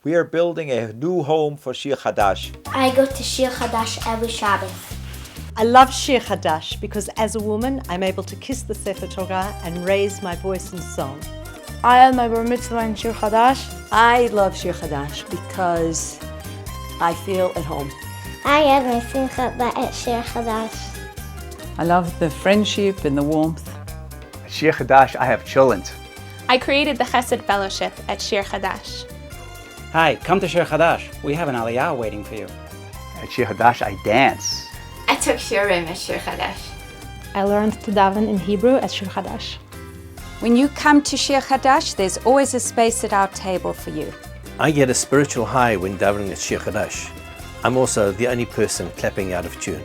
We are building a new home for Shir Hadash. I go to ShirHadash every Shabbos. I love ShirHadash because as a woman, I'm able to kiss the Sefer Torah and raise my voice in song. I had my bar mitzvah in ShirHadash. I love ShirHadash because I feel at home. I had my simcha at ShirHadash. I love the friendship and the warmth. At ShirHadash, I have cholent. I created the Chesed Fellowship at ShirHadash. Hi, come to ShirHadash. We have an aliyah waiting for you. At ShirHadash, I dance. I took shiurim at ShirHadash. I learned to daven in Hebrew at ShirHadash. When you come to ShirHadash, there's always a space at our table for you. I get a spiritual high when davening at ShirHadash. I'm also the only person clapping out of tune.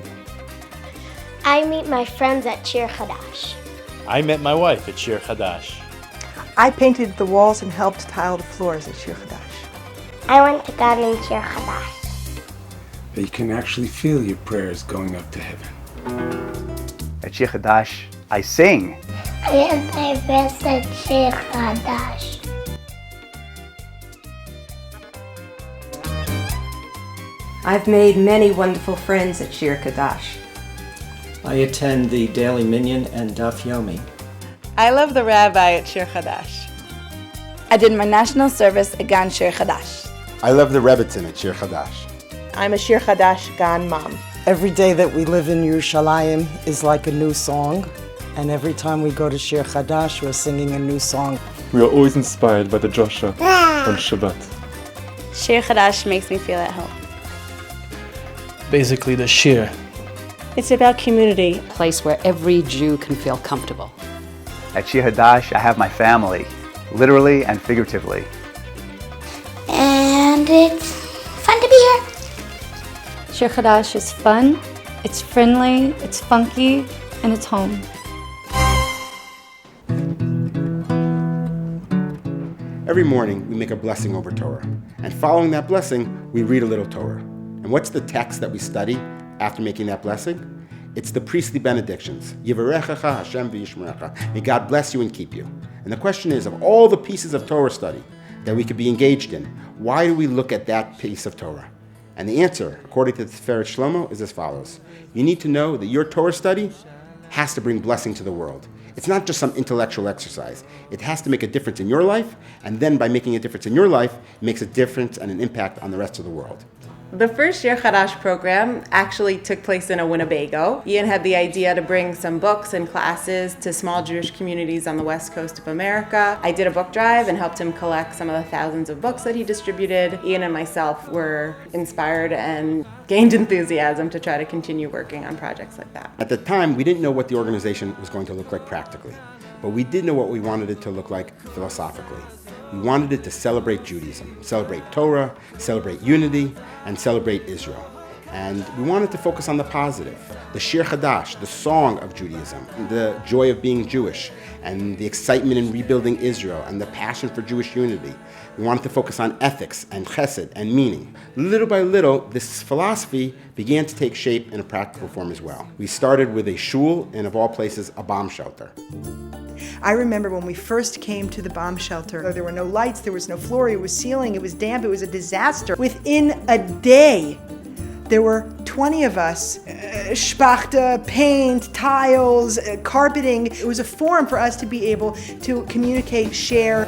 I meet my friends at ShirHadash. I met my wife at ShirHadash. I painted the walls and helped tile the floors at ShirHadash. I went to God in ShirHadash. That you can actually feel your prayers going up to heaven. At ShirHadash, I sing. I had my best at ShirHadash. I've made many wonderful friends at ShirHadash. I attend the Daily Minyan and Daf Yomi. I love the rabbi at ShirHadash. I did my national service at Gan ShirHadash. I love the Rebbitzin at ShirHadash. I'm a ShirHadash Gan mom. Every day that we live in Yerushalayim is like a new song, and every time we go to ShirHadash, we're singing a new song. We are always inspired by the Joshua on Shabbat. ShirHadash makes me feel at home. Basically the shir. It's about community. A place where every Jew can feel comfortable. At ShirHadash, I have my family, literally and figuratively. And it's fun to be here. ShirHadash is fun, it's friendly, it's funky, and it's home. Every morning, we make a blessing over Torah. And following that blessing, we read a little Torah. And what's the text that we study after making that blessing? It's the priestly benedictions. Yivarechecha Hashem v'yishmerecha. May God bless you and keep you. And the question is, of all the pieces of Torah study that we could be engaged in, why do we look at that piece of Torah? And the answer, according to the Tiferet Shlomo, is as follows. You need to know that your Torah study has to bring blessing to the world. It's not just some intellectual exercise. It has to make a difference in your life, and then by making a difference in your life, it makes a difference and an impact on the rest of the world. The first ShirHadash program actually took place in a Winnebago. Ian had the idea to bring some books and classes to small Jewish communities on the west coast of America. I did a book drive and helped him collect some of the thousands of books that he distributed. Ian and myself were inspired and gained enthusiasm to try to continue working on projects like that. At the time, we didn't know what the organization was going to look like practically, but we did know what we wanted it to look like philosophically. We wanted it to celebrate Judaism, celebrate Torah, celebrate unity, and celebrate Israel. And we wanted to focus on the positive, the Shir Hadash, the song of Judaism, the joy of being Jewish, and the excitement in rebuilding Israel, and the passion for Jewish unity. We wanted to focus on ethics and chesed and meaning. Little by little, this philosophy began to take shape in a practical form as well. We started with a shul and, of all places, a bomb shelter. I remember when we first came to the bomb shelter, there were no lights, there was no floor, it was ceiling, it was damp, it was a disaster. Within a day, there were 20 of us, shpachta, paint, tiles, carpeting. It was a forum for us to be able to communicate, share.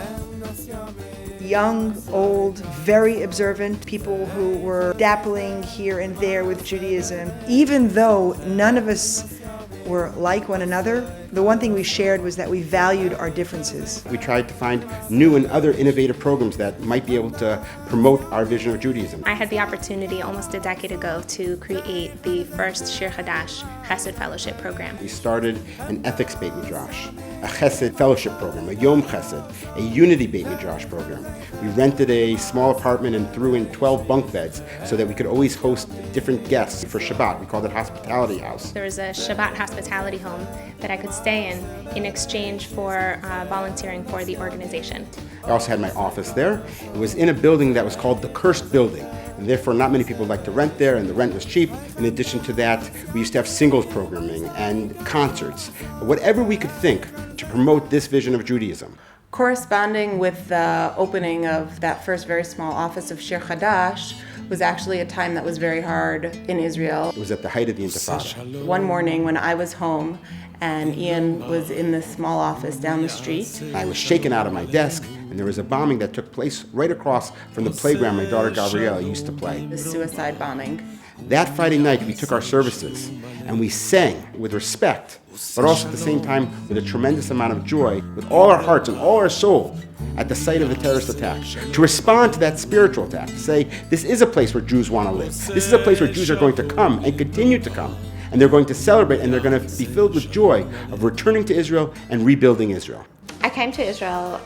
Young, old, very observant people who were dabbling here and there with Judaism. Even though none of us were like one another, the one thing we shared was that we valued our differences. We tried to find new and other innovative programs that might be able to promote our vision of Judaism. I had the opportunity almost a decade ago to create the first ShirHadash Chesed Fellowship program. We started an ethics Beit Midrash, a Chesed Fellowship program, a Yom Chesed, a Unity Beit Midrash program. We rented a small apartment and threw in 12 bunk beds so that we could always host different guests for Shabbat. We called it Hospitality House. There was a Shabbat hospitality home that I could stay in exchange for volunteering for the organization. I also had my office there. It was in a building that was called the Cursed Building, and therefore not many people liked to rent there, and the rent was cheap. In addition to that, we used to have singles programming and concerts, whatever we could think to promote this vision of Judaism. Corresponding with the opening of that first very small office of ShirHadash was actually a time that was very hard in Israel. It was at the height of the Intifada. One morning when I was home and Ian was in this small office down the street. I was shaken out of my desk, and there was a bombing that took place right across from the playground my daughter Gabriella used to play. The suicide bombing. That Friday night, we took our services and we sang with respect, but also at the same time with a tremendous amount of joy, with all our hearts and all our soul, at the sight of the terrorist attack, to respond to that spiritual attack, to say, this is a place where Jews want to live. This is a place where Jews are going to come and continue to come. And they're going to celebrate, and they're going to be filled with joy of returning to Israel and rebuilding Israel. I came to Israel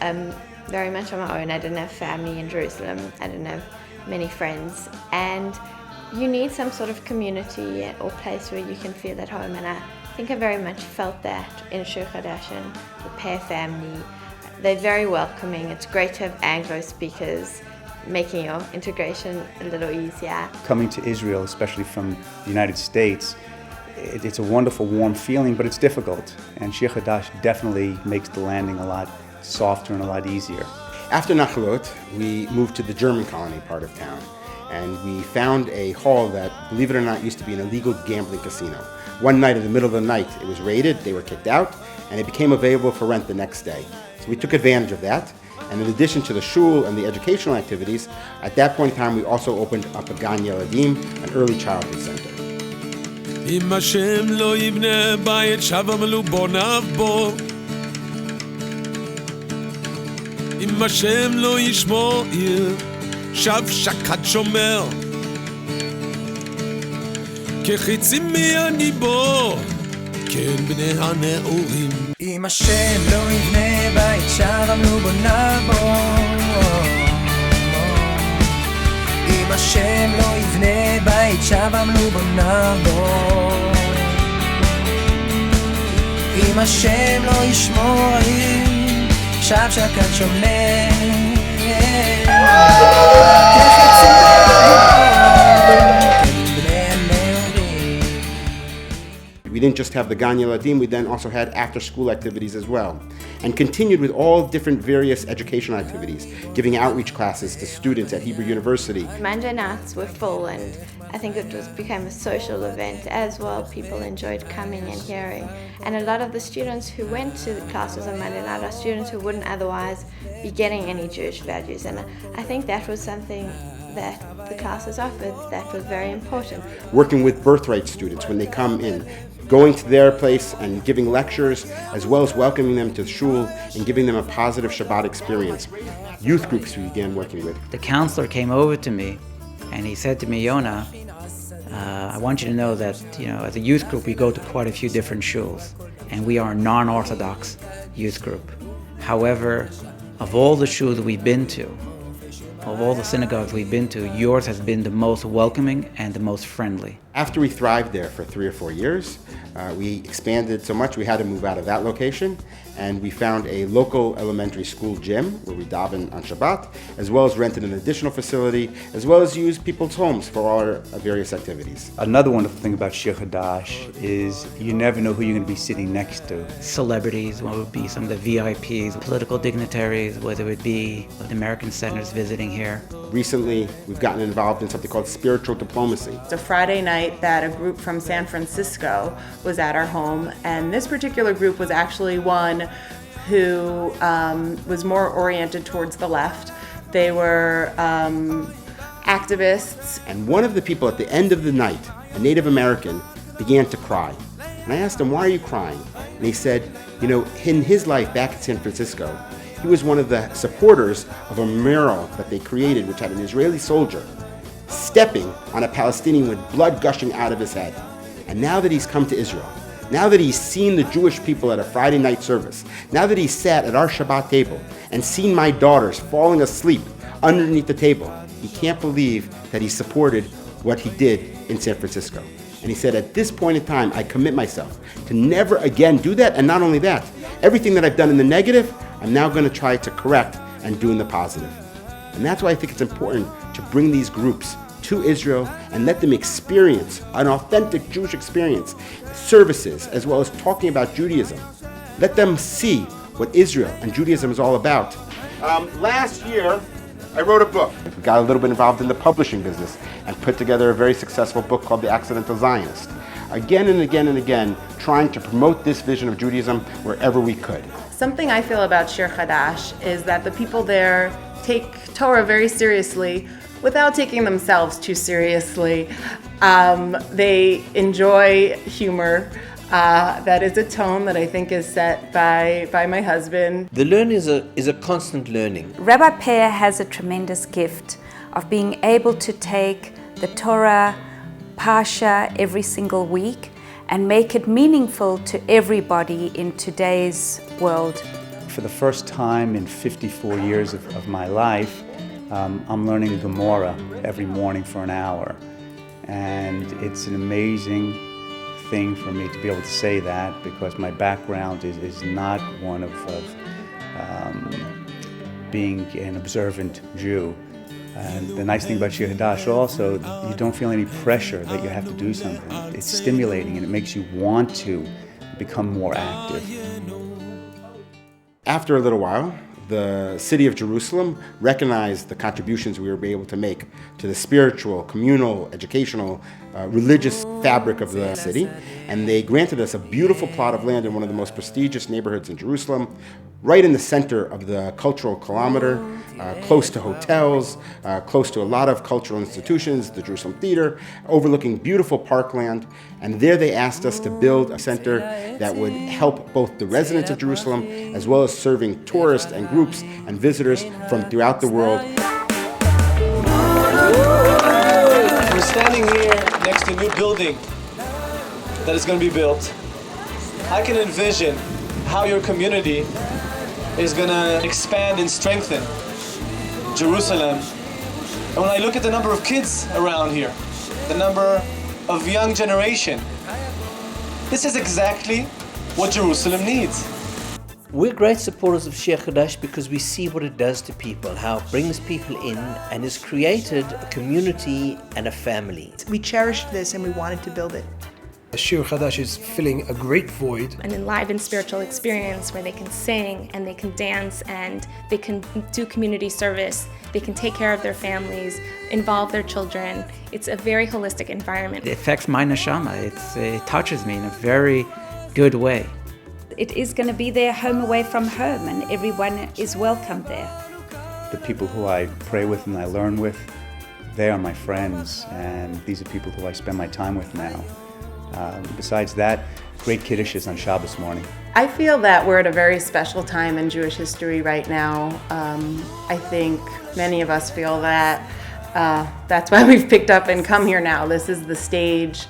very much on my own. I didn't have family in Jerusalem. I didn't have many friends. And you need some sort of community or place where you can feel at home. And I think I very much felt that in ShirHadash and the Pear family. They're very welcoming. It's great to have Anglo speakers, making your integration a little easier. Coming to Israel, especially from the United States, it's a wonderful, warm feeling, but it's difficult. And ShirHadash definitely makes the landing a lot softer and a lot easier. After Nachalot, we moved to the German colony part of town. And we found a hall that, believe it or not, used to be an illegal gambling casino. One night in the middle of the night, it was raided, they were kicked out, and it became available for rent the next day. So we took advantage of that. And in addition to the shul and the educational activities, at that point in time, we also opened up a Gan Yeladim, an early childhood center. אם השם לא יבנה בית שב עמלו בוניו בו אם השם לא ישמור עיר שב שקד שומר כחיצים מהגיבור כן בני הנעורים אם השם לא יבנה בית שב עמלו בוניו בו אם השם לא יבנה בית שב עמלו בוניו בו אם השם לא ישמור עיר שב שקד שומר כחיצים We didn't just have the Gan Yeladim, we then also had after-school activities as well, and continued with all different various educational activities, giving outreach classes to students at Hebrew University. Monday nights were full, and I think it became a social event as well. People enjoyed coming and hearing, and a lot of the students who went to the classes on Monday night are students who wouldn't otherwise be getting any Jewish values, and I think that was something that the classes offered that was very important. Working with birthright students when they come in, going to their place and giving lectures, as well as welcoming them to shul and giving them a positive Shabbat experience. Youth groups we began working with. The counselor came over to me and he said to me, Yona, I want you to know that, as a youth group, we go to quite a few different shuls, and we are a non-Orthodox youth group. However, of all the shuls we've been to, of all the synagogues we've been to, yours has been the most welcoming and the most friendly. After we thrived there for 3 or 4 years, we expanded so much we had to move out of that location, and we found a local elementary school gym where we daven on Shabbat, as well as rented an additional facility, as well as used people's homes for all our various activities. Another wonderful thing about ShirHadash is you never know who you're going to be sitting next to. Celebrities, what would be some of the VIPs, political dignitaries, whether it be the American senators visiting here. Recently, we've gotten involved in something called spiritual diplomacy. It's a Friday night that a group from San Francisco was at our home, and this particular group was actually one who was more oriented towards the left. They were activists. And one of the people at the end of the night, a Native American, began to cry. And I asked him, why are you crying? And he said, in his life back in San Francisco, he was one of the supporters of a mural that they created, which had an Israeli soldier stepping on a Palestinian with blood gushing out of his head. And now that he's come to Israel, now that he's seen the Jewish people at a Friday night service, now that he's sat at our Shabbat table and seen my daughters falling asleep underneath the table, he can't believe that he supported what he did in San Francisco. And he said, at this point in time, I commit myself to never again do that. And not only that, everything that I've done in the negative, I'm now going to try to correct and do in the positive. And that's why I think it's important to bring these groups to Israel and let them experience an authentic Jewish experience, services, as well as talking about Judaism. Let them see what Israel and Judaism is all about. Last year, I wrote a book. Got a little bit involved in the publishing business and put together a very successful book called The Accidental Zionist. Again and again and again, trying to promote this vision of Judaism wherever we could. Something I feel about Shir Hadash is that the people there take Torah very seriously without taking themselves too seriously. They enjoy humor. That is a tone that I think is set by my husband. The learning is a constant learning. Rabbi Pear has a tremendous gift of being able to take the Torah Parsha every single week and make it meaningful to everybody in today's world. For the first time in 54 years of my life, I'm learning Gemara every morning for an hour. And it's an amazing thing for me to be able to say that, because my background is not one of being an observant Jew. And the nice thing about ShirHadash also, you don't feel any pressure that you have to do something. It's stimulating and it makes you want to become more active. After a little while, the city of Jerusalem recognized the contributions we were able to make to the spiritual, communal, educational, religious fabric of the city, and they granted us a beautiful plot of land in one of the most prestigious neighborhoods in Jerusalem, right in the center of the cultural kilometer, close to hotels, close to a lot of cultural institutions, the Jerusalem Theater, overlooking beautiful parkland. And there they asked us to build a center that would help both the residents of Jerusalem as well as serving tourists and groups and visitors from throughout the world. We're standing here next to a new building that is going to be built. I can envision how your community is going to expand and strengthen Jerusalem. And when I look at the number of kids around here, the number of young generation, this is exactly what Jerusalem needs. We're great supporters of ShirHadash because we see what it does to people, how it brings people in and has created a community and a family. We cherished this and we wanted to build it. ShirHadash is filling a great void. An enlivened spiritual experience where they can sing and they can dance and they can do community service. They can take care of their families, involve their children. It's a very holistic environment. It affects my neshama. It touches me in a very good way. It is going to be their home away from home, and everyone is welcome there. The people who I pray with and I learn with, they are my friends, and these are people who I spend my time with now. Besides that, great kiddushes on Shabbos morning. I feel that we're at a very special time in Jewish history right now. I think many of us feel that. That's why we've picked up and come here now. This is the stage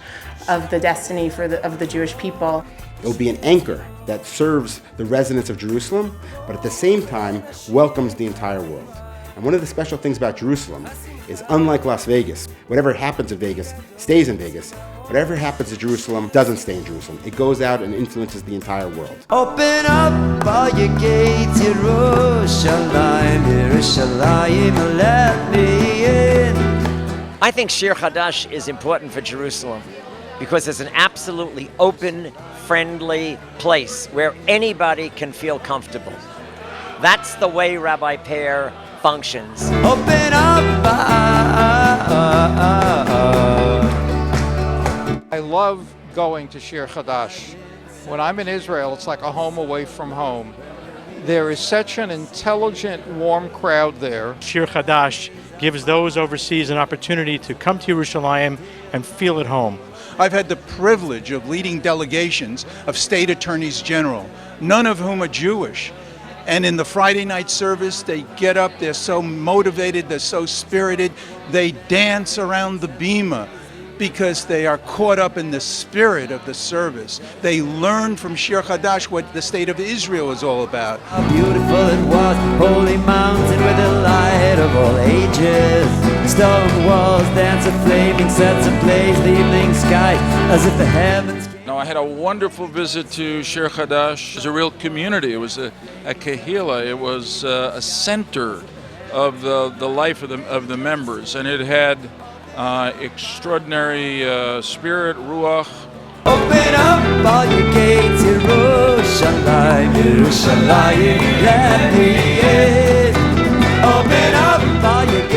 of the destiny of the Jewish people. It will be an anchor that serves the residents of Jerusalem, but at the same time welcomes the entire world. And one of the special things about Jerusalem is, unlike Las Vegas, whatever happens in Vegas stays in Vegas. Whatever happens in Jerusalem doesn't stay in Jerusalem. It goes out and influences the entire world. Open up all your gates, Yerushalayim, Yerushalayim, let me in. I think ShirHadash is important for Jerusalem because it's an absolutely open, friendly place where anybody can feel comfortable. That's the way Rabbi Pear functions. Open up. I love going to ShirHadash. When I'm in Israel, it's like a home away from home. There is such an intelligent, warm crowd there. ShirHadash gives those overseas an opportunity to come to Yerushalayim and feel at home. I've had the privilege of leading delegations of state attorneys general, none of whom are Jewish. And in the Friday night service, they get up, they're so motivated, they're so spirited, they dance around the bima because they are caught up in the spirit of the service. They learn from ShirHadash what the state of Israel is all about. How beautiful it was, holy mountain with the light of all ages. Stone walls dance with flaming sets ablaze, the evening sky as if the heavens. No, I had a wonderful visit to ShirHadash. It was a real community. It was a kehillah. It was a center of the life of the members, and it had extraordinary spirit, ruach. Open up all your gates, Yerushalayim, Yerushalayim, let me in. Open up all your gates.